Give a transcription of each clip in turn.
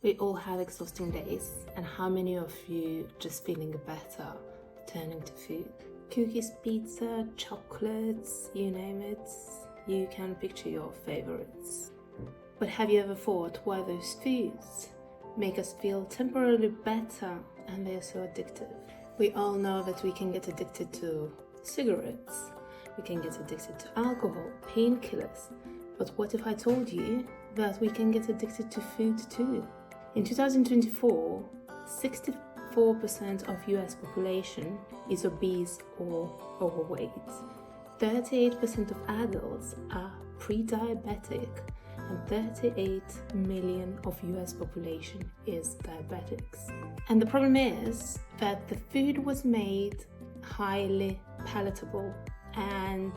We all have exhausting days, and how many of you just feeling better turning to food? Cookies, pizza, chocolates, you name it, you can picture your favorites. But have you ever thought why those foods make us feel temporarily better and they're so addictive? We all know that we can get addicted to cigarettes, we can get addicted to alcohol, painkillers. But what if I told you that we can get addicted to food too? In 2024, 64% of US population is obese or overweight. 38% of adults are pre-diabetic, and 38 million of US population is diabetics. And the problem is that the food was made highly palatable and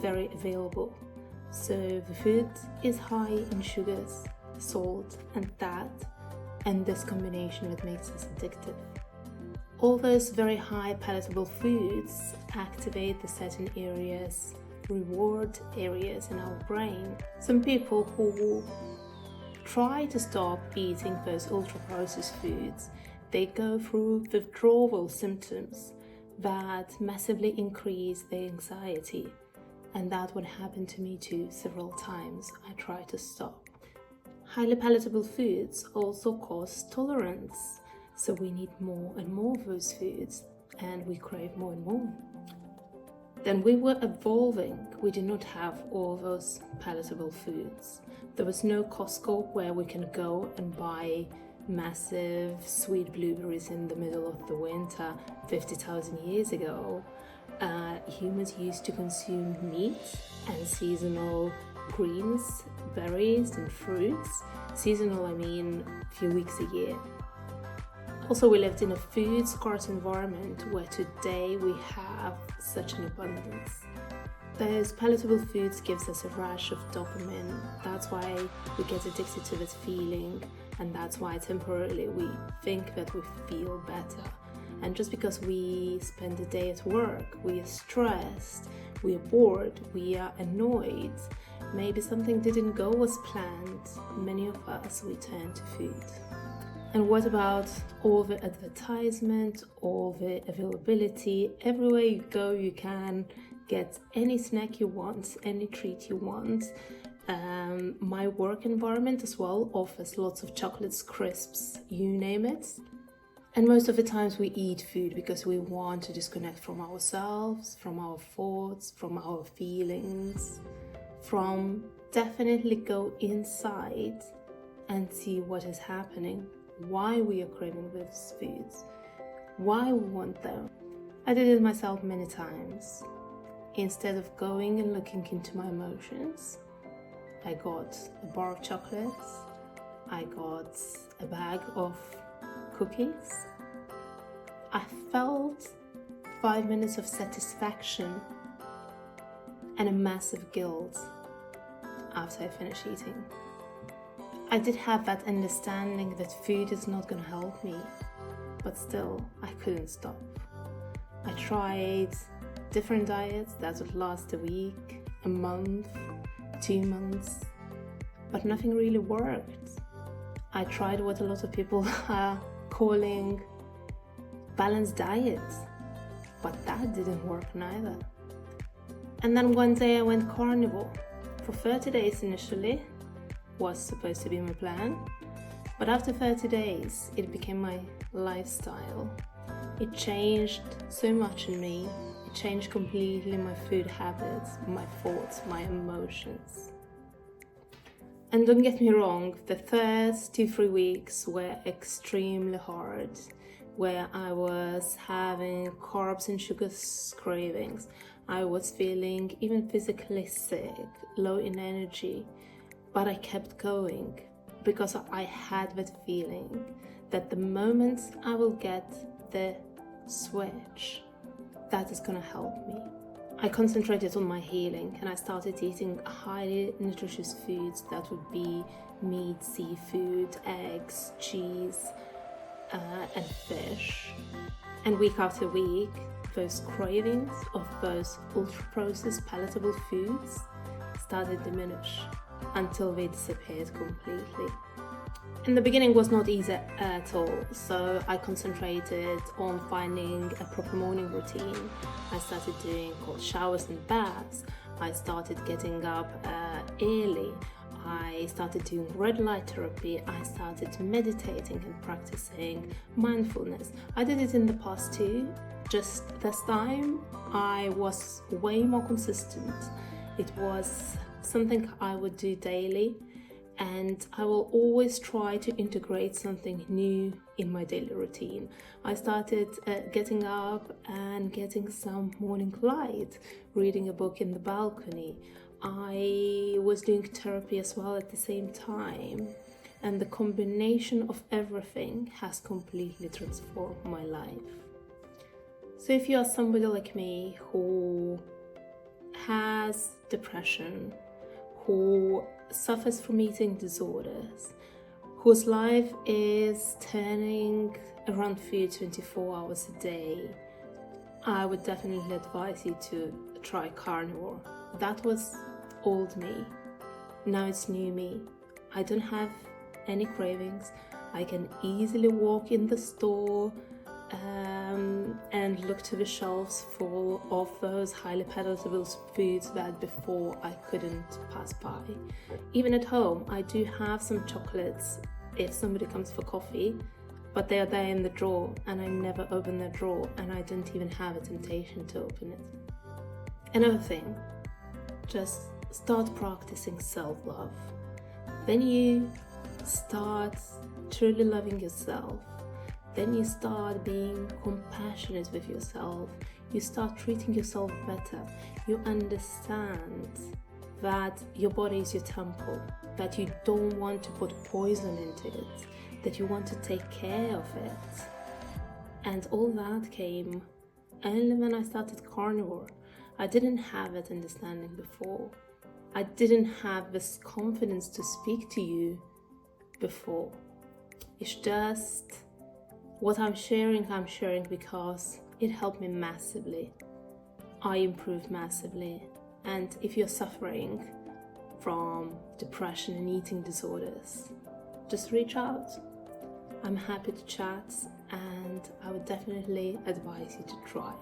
very available. So the food is high in sugars, salt and fat, and this combination that makes us addictive. All those very high palatable foods activate the certain areas, reward areas in our brain. Some people who try to stop eating those ultra-processed foods, they go through withdrawal symptoms that massively increase their anxiety. And that would happen to me too several times. I tried to stop. Highly palatable foods also cause tolerance, so we need more and more of those foods, and we crave more and more. Then we were evolving. We did not have all those palatable foods. There was no Costco where we can go and buy massive sweet blueberries in the middle of the winter 50,000 years ago. Humans used to consume meat and seasonal greens, berries and fruits. Seasonal, I mean a few weeks a year. Also, we lived in a food scarce environment where today we have such an abundance. Those palatable foods gives us a rush of dopamine. That's why we get addicted to this feeling, and that's why temporarily we think that we feel better. And just because we spend the day at work, we are stressed, we are bored, we are annoyed, maybe something didn't go as planned, many of us, we turn to food. And what about all the advertisement, all the availability? Everywhere you go, you can get any snack you want, any treat you want. My work environment as well offers lots of chocolates, crisps, you name it. And most of the times we eat food because we want to disconnect from ourselves, from our thoughts, from our feelings, from definitely go inside and see what is happening, why we are craving these foods, why we want them. I did it myself many times. Instead of going and looking into my emotions, I got a bar of chocolates, I got a bag of cookies. I felt 5 minutes of satisfaction and a massive guilt after I finished eating. I did have that understanding that food is not going to help me, but still I couldn't stop. I tried different diets that would last a week, a month, 2 months, but nothing really worked. I tried what a lot of people are calling balanced diets, but that didn't work neither. And then one day I went carnivore. For 30 days initially was supposed to be my plan, but after 30 days it became my lifestyle. It changed so much in me. It changed completely my food habits, my thoughts, my emotions. And don't get me wrong, the first 2-3 weeks were extremely hard, where I was having carbs and sugars cravings. I was feeling even physically sick, low in energy, but I kept going because I had that feeling that the moment I will get the switch, that is gonna help me. I concentrated on my healing and I started eating highly nutritious foods that would be meat, seafood, eggs, cheese, and fish. And week after week, those cravings of those ultra-processed palatable foods started to diminish until they disappeared completely. In the beginning was not easy at all, so I concentrated on finding a proper morning routine. I started doing cold showers and baths. I started getting up early. I started doing red light therapy. I started meditating and practicing mindfulness. I did it in the past too. Just this time I was way more consistent. It was something I would do daily, and I will always try to integrate something new in my daily routine. I started getting up and getting some morning light, reading a book in the balcony. I was doing therapy as well at the same time, and the combination of everything has completely transformed my life. So if you are somebody like me who has depression, who suffers from eating disorders, whose life is turning around food 24 hours a day, I would definitely advise you to try Carnivore. That was old me. Now it's new me. I don't have any cravings. I can easily walk in the store and look to the shelves full of those highly palatable foods that before I couldn't pass by. Even at home, I do have some chocolates if somebody comes for coffee, but they are there in the drawer and I never open the drawer, and I don't even have a temptation to open it. Another thing, just start practicing self-love. Then you start truly loving yourself. Then you start being compassionate with yourself. You start treating yourself better. You understand that your body is your temple, that you don't want to put poison into it, that you want to take care of it. And all that came only when I started Carnivore. I didn't have that understanding before. I didn't have this confidence to speak to you before. It's just what I'm sharing because it helped me massively. I improved massively. And if you're suffering from depression and eating disorders, just reach out. I'm happy to chat, and I would definitely advise you to try.